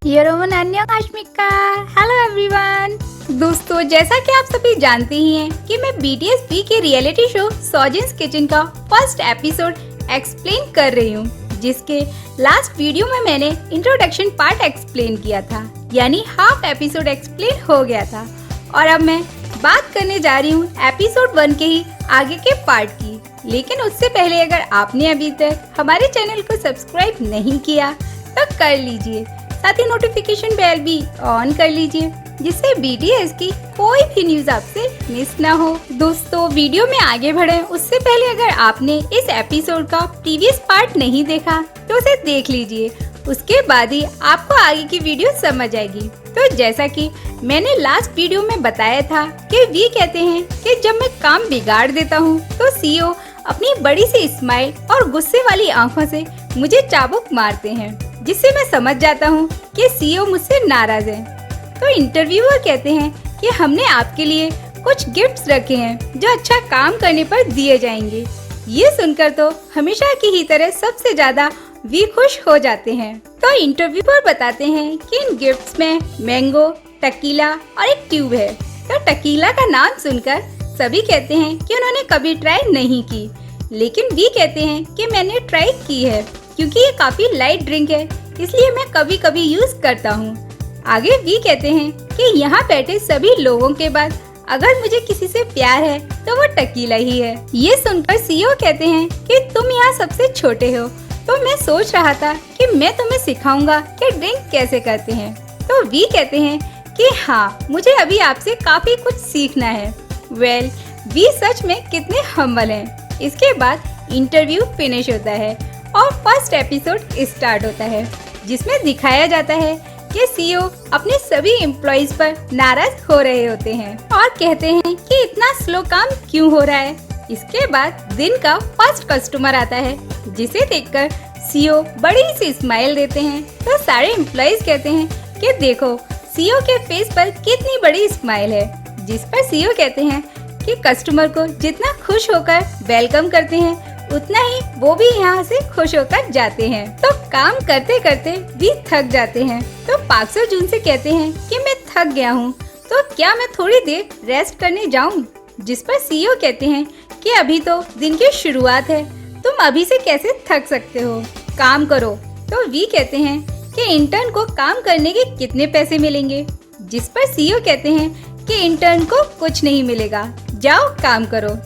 योरोमोनान्योकाश्मिका। Hello everyone. दोस्तों, जैसा कि आप सभी जानते ही हैं कि मैं BTS V के रियलिटी शो सॉजिन्स किचन का फर्स्ट एपिसोड एक्सप्लेन कर रही हूँ, जिसके लास्ट वीडियो में मैंने इंट्रोडक्शन पार्ट एक्सप्लेन किया था, यानी हाफ एपिसोड एक्सप्लेन हो गया था। और अब मैं बात करने जा रही हूँ एपिसोड 1 के ही आगे के पार्ट की। लेकिन उससे पहले अगर आपने अभी तक हमारे चैनल को सब्सक्राइब नहीं किया तो कर लीजिए, साथ ही नोटिफिकेशन बेल भी ऑन कर लीजिए, जिससे BTS की कोई भी न्यूज आपसे मिस ना हो। दोस्तों, वीडियो में आगे बढ़े उससे पहले अगर आपने इस एपिसोड का प्रीवियस पार्ट नहीं देखा तो उसे देख लीजिए, उसके बाद ही आपको आगे की वीडियो समझ आएगी। तो जैसा कि मैंने लास्ट वीडियो में बताया था कि वी कहते हैं कि जब मैं काम बिगाड़ देता हूँ तो CEO अपनी बड़ी सी स्माइल और गुस्से वाली आंखों से मुझे चाबुक मारते हैं, जिससे मैं समझ जाता हूँ कि CEO मुझसे नाराज है। तो इंटरव्यूअर कहते हैं कि हमने आपके लिए कुछ गिफ्ट्स रखे हैं जो अच्छा काम करने पर दिए जाएंगे। ये सुनकर तो हमेशा की ही तरह सबसे ज्यादा वी खुश हो जाते हैं। तो इंटरव्यूअर बताते हैं कि इन गिफ्ट्स में मैंगो, टकीला और एक ट्यूब है। तो टकीला का नाम सुनकर सभी कहते हैं कि उन्होंने कभी ट्राई नहीं की, लेकिन वी कहते हैं कि मैंने ट्राई की है, क्योंकि ये काफी लाइट ड्रिंक है, इसलिए मैं कभी कभी यूज करता हूँ। आगे वी कहते हैं कि यहाँ बैठे सभी लोगों के बाद अगर मुझे किसी से प्यार है तो वो टकीला ही है। ये सुनकर CEO कहते हैं कि तुम यहाँ सबसे छोटे हो, तो मैं सोच रहा था कि मैं तुम्हें सिखाऊंगा कि ड्रिंक कैसे करते हैं। तो वी कहते हैं कि हाँ, मुझे अभी आपसे काफी कुछ सीखना है। वेल, वी सच में कितने हम्बल हैं। इसके बाद इंटरव्यू फिनिश होता है और फर्स्ट एपिसोड स्टार्ट होता है, जिसमें दिखाया जाता है कि CEO अपने सभी एम्प्लॉइज पर नाराज हो रहे होते हैं और कहते हैं कि इतना स्लो काम क्यों हो रहा है। इसके बाद दिन का फर्स्ट कस्टमर आता है, जिसे देखकर CEO बड़ी सी स्माइल देते हैं। तो सारे एम्प्लॉइज कहते हैं कि देखो CEO के फेस पर कितनी बड़ी स्माइल है, जिस पर CEO कहते हैं कि कस्टमर को जितना खुश होकर वेलकम करते हैं उतना ही वो भी यहाँ से खुश होकर जाते हैं। तो काम करते करते भी थक जाते हैं। तो पाक सो जून से कहते हैं कि मैं थक गया हूँ, तो क्या मैं थोड़ी देर रेस्ट करने जाऊँ, जिस पर CEO कहते हैं कि अभी तो दिन की शुरुआत है, तुम अभी से कैसे थक सकते हो, काम करो। तो वी कहते हैं कि इंटर्न को काम करने के कितने पैसे मिलेंगे, जिस पर CEO कहते हैं कि इंटर्न को कुछ नहीं मिलेगा, जाओ काम करो।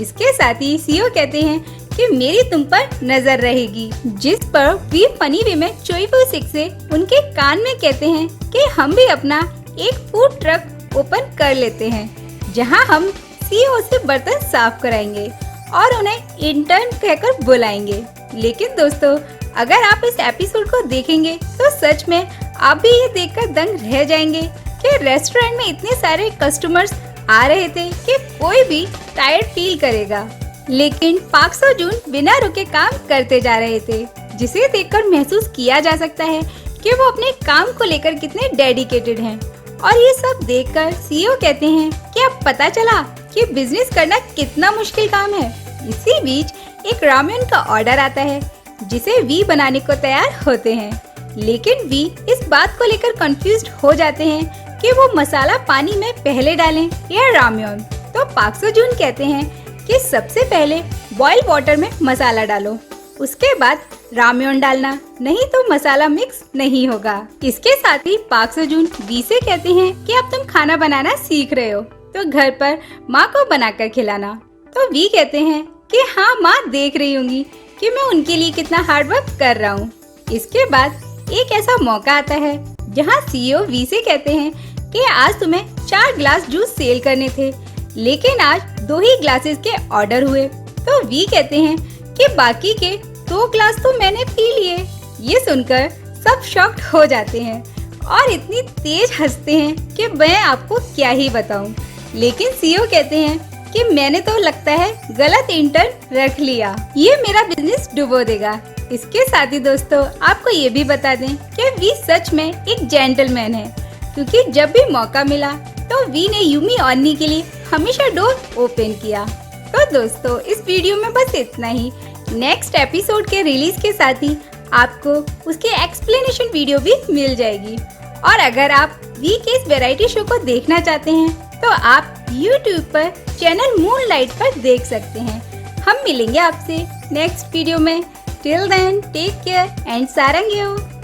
इसके साथ ही CEO कहते हैं कि मेरी तुम पर नजर रहेगी, जिस पर वी फनी वे में चोईफू से उनके कान में कहते हैं कि हम भी अपना एक फूड ट्रक ओपन कर लेते हैं, जहां हम CEO से बर्तन साफ कराएंगे और उन्हें इंटर्न कहकर बुलाएंगे। लेकिन दोस्तों, अगर आप इस एपिसोड को देखेंगे तो सच में आप भी ये देखकर दंग रह जाएंगे कि रेस्टोरेंट में इतने सारे कस्टमर्स आ रहे थे कि कोई भी टायर्ड फील करेगा, लेकिन पाक सो जून बिना रुके काम करते जा रहे थे, जिसे देखकर महसूस किया जा सकता है कि वो अपने काम को लेकर कितने डेडिकेटेड हैं। और ये सब देखकर CEO कहते हैं कि अब पता चला कि बिजनेस करना कितना मुश्किल काम है। इसी बीच एक रामेन का ऑर्डर आता है, जिसे वी बनाने को तैयार होते हैं, लेकिन वी इस बात को लेकर कंफ्यूज्ड हो जाते हैं कि वो मसाला पानी में पहले डालें या रामेन। तो पाक सो जून कहते हैं कि सबसे पहले बॉइल वाटर में मसाला डालो, उसके बाद रामेन डालना, नहीं तो मसाला मिक्स नहीं होगा। इसके साथ ही पाक सो जून वी से कहते हैं कि अब तुम खाना बनाना सीख रहे हो, तो घर पर माँ को बनाकर खिलाना। तो वी कहते हैं कि हाँ माँ, देख रही होंगी कि मैं उनके लिए कितना हार्ड वर्क कर रहा हूँ। इसके बाद एक ऐसा मौका आता है जहाँ CEO वी से कहते हैं कि आज तुम्हें 4 ग्लास जूस सेल करने थे, लेकिन आज 2 ही ग्लासेस के ऑर्डर हुए। तो वी कहते हैं कि बाकी के 2 ग्लास तो मैंने पी लिए। ये सुनकर सब शॉक्ड हो जाते हैं और इतनी तेज हंसते हैं कि मैं आपको क्या ही बताऊं। लेकिन CEO कहते हैं कि मैंने तो लगता है गलत इंटर्न रख लिया, ये मेरा बिजनेस डुबो देगा। इसके साथ ही दोस्तों, आपको ये भी बता दें कि वी सच में एक जेंटलमैन है, क्योंकि जब भी मौका मिला तो वी ने यूमी ऑनी के लिए हमेशा डोर ओपन किया। तो दोस्तों, इस वीडियो में बस इतना ही। नेक्स्ट एपिसोड के रिलीज के साथ ही आपको उसकी एक्सप्लेनेशन वीडियो भी मिल जाएगी। और अगर आप वी के इस वैरायटी शो को देखना चाहते हैं तो आप YouTube पर चैनल मूनलाइट पर देख सकते हैं। हम मिलेंगे आपसे नेक्स्ट वीडियो में। Till then take care and सारंग यू।